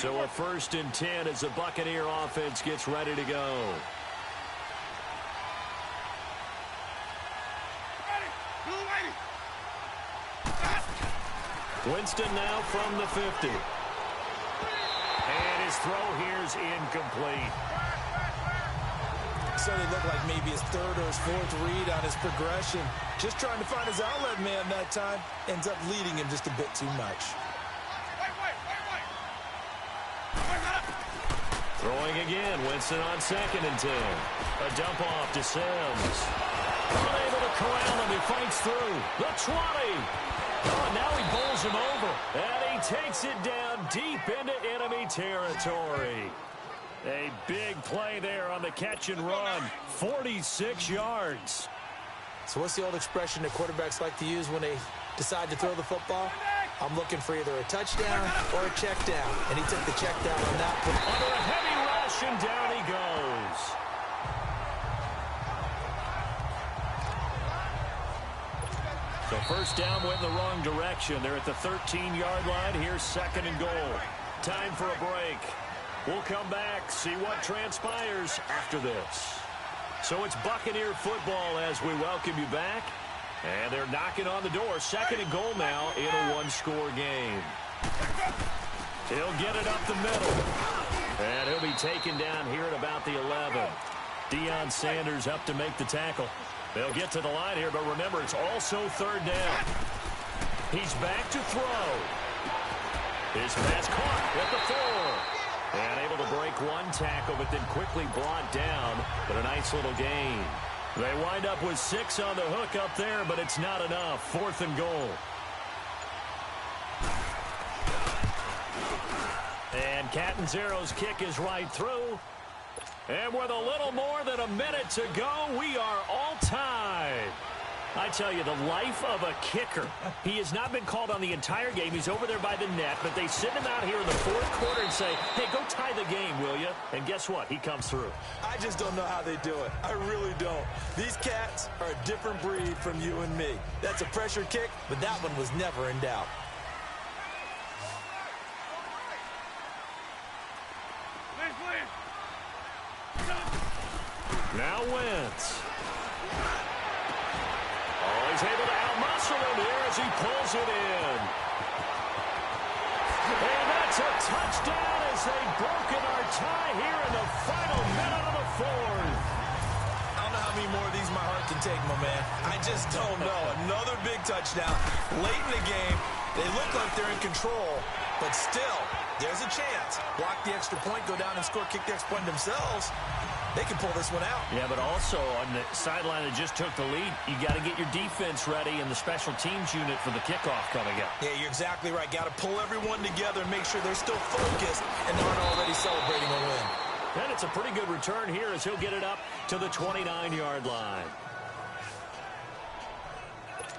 So a 1st and 10 as the Buccaneer offense gets ready to go. Winston now from the 50. And his throw here is incomplete. Certainly looked like maybe his 3rd or his 4th read on his progression. Just trying to find his outlet man that time. Ends up leading him just a bit too much. Throwing again. Winston on 2nd and 10. A dump off to Sims. Unable to corral him. He fights through. The 20. Oh, now he bowls him over. And he takes it down deep into enemy territory. A big play there on the catch and run. 46 yards. So what's the old expression that quarterbacks like to use when they decide to throw the football? I'm looking for either a touchdown or a check down. And he took the check down on that play. Under a heavy rush, and down he goes. So first down went in the wrong direction. They're at the 13-yard line. Here's 2nd and goal. Time for a break. We'll come back, see what transpires after this. So it's Buccaneer football as we welcome you back. And they're knocking on the door. 2nd and goal now in a 1-score game. He'll get it up the middle. And he'll be taken down here at about the 11. Deion Sanders up to make the tackle. They'll get to the line here, but remember, it's also 3rd down. He's back to throw. His pass caught at the 4. And able to break one tackle, but then quickly brought down. But a nice little gain. They wind up with 6 on the hook up there, but it's not enough. 4th and goal. And Catanzaro's kick is right through. And with a little more than a minute to go, we are all tied. I tell you, the life of a kicker. He has not been called on the entire game. He's over there by the net, but they send him out here in the 4th quarter and say, hey, go tie the game, will you? And guess what? He comes through. I just don't know how they do it. I really don't. These cats are a different breed from you and me. That's a pressure kick, but that one was never in doubt. Now Wentz. He's able to out-muscle him here as he pulls it in. And that's a touchdown as they've broken our tie here in the final minute of the 4th. I don't know how many more of these my heart can take, my man. I just don't know. Another big touchdown. Late in the game, they look like they're in control, but still, there's a chance. Block the extra point, go down and score, kick the extra point themselves. They can pull this one out. Yeah, but also on the sideline that just took the lead, you got to get your defense ready and the special teams unit for the kickoff coming up. Yeah, you're exactly right. Got to pull everyone together and make sure they're still focused and aren't already celebrating a win. And it's a pretty good return here as he'll get it up to the 29-yard line.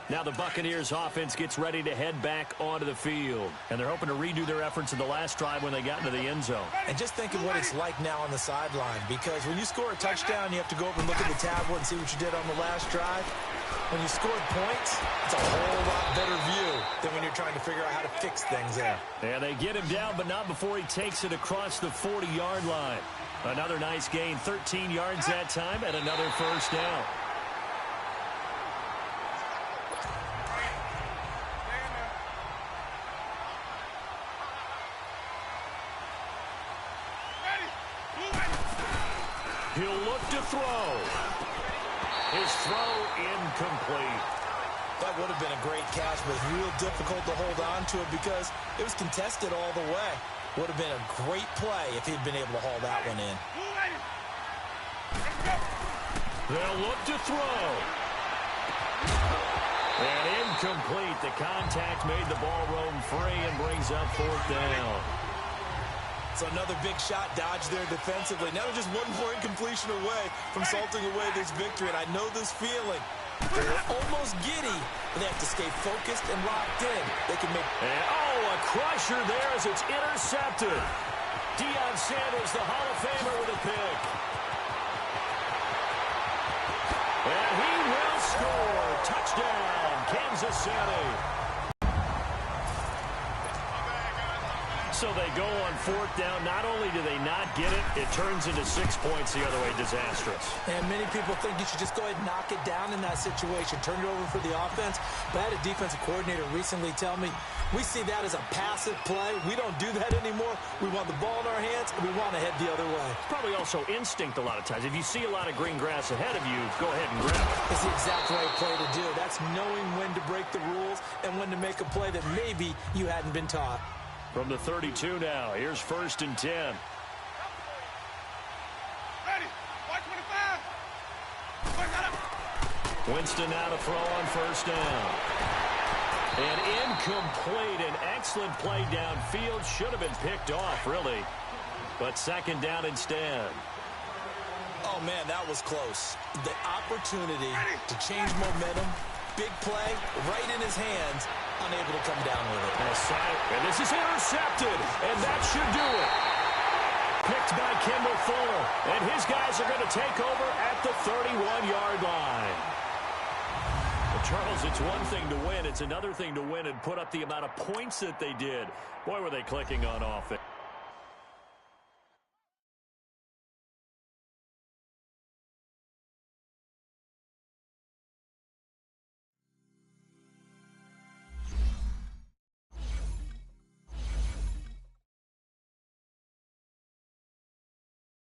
Now the Buccaneers offense gets ready to head back onto the field. And they're hoping to redo their efforts in the last drive when they got into the end zone. And just think of what it's like now on the sideline. Because when you score a touchdown, you have to go over and look at the tablet and see what you did on the last drive. When you scored points, it's a whole lot better view than when you're trying to figure out how to fix things there. And they get him down, but not before he takes it across the 40-yard line. Another nice gain, 13 yards that time, and another first down. He'll look to throw. His throw incomplete. That would have been a great catch, but it's real difficult to hold on to it because it was contested all the way. Would have been a great play if he'd been able to haul that one in. They'll look to throw. And incomplete. The contact made the ball roam free and brings up 4th down. So another big shot dodged there defensively. Now they're just one more incompletion away from salting away this victory. And I know this feeling. They're almost giddy, but they have to stay focused and locked in. They can make... And, oh, a crusher there as it's intercepted. Deion Sanders, the Hall of Famer, with a pick. And he will score. Touchdown, Kansas City. So they go on fourth down. Not only do they not get it, it turns into 6 points the other way. Disastrous. And many people think you should just go ahead and knock it down in that situation. Turn it over for the offense. But I had a defensive coordinator recently tell me, we see that as a passive play. We don't do that anymore. We want the ball in our hands, and we want to head the other way. Probably also instinct a lot of times. If you see a lot of green grass ahead of you, go ahead and grab it. It's the exact right play to do. That's knowing when to break the rules and when to make a play that maybe you hadn't been taught. From the 32 now, here's 1st and 10. Winston now to throw on 1st down. And incomplete. An excellent play downfield. Should have been picked off, really. But 2nd down instead. Oh, man, that was close. The opportunity to change momentum. Big play, right in his hands, unable to come down with it. And this is intercepted, and that should do it. Picked by Kendall Fuller, and his guys are going to take over at the 31-yard line. Well, Charles, it's one thing to win. It's another thing to win and put up the amount of points that they did. Boy, were they clicking on offense.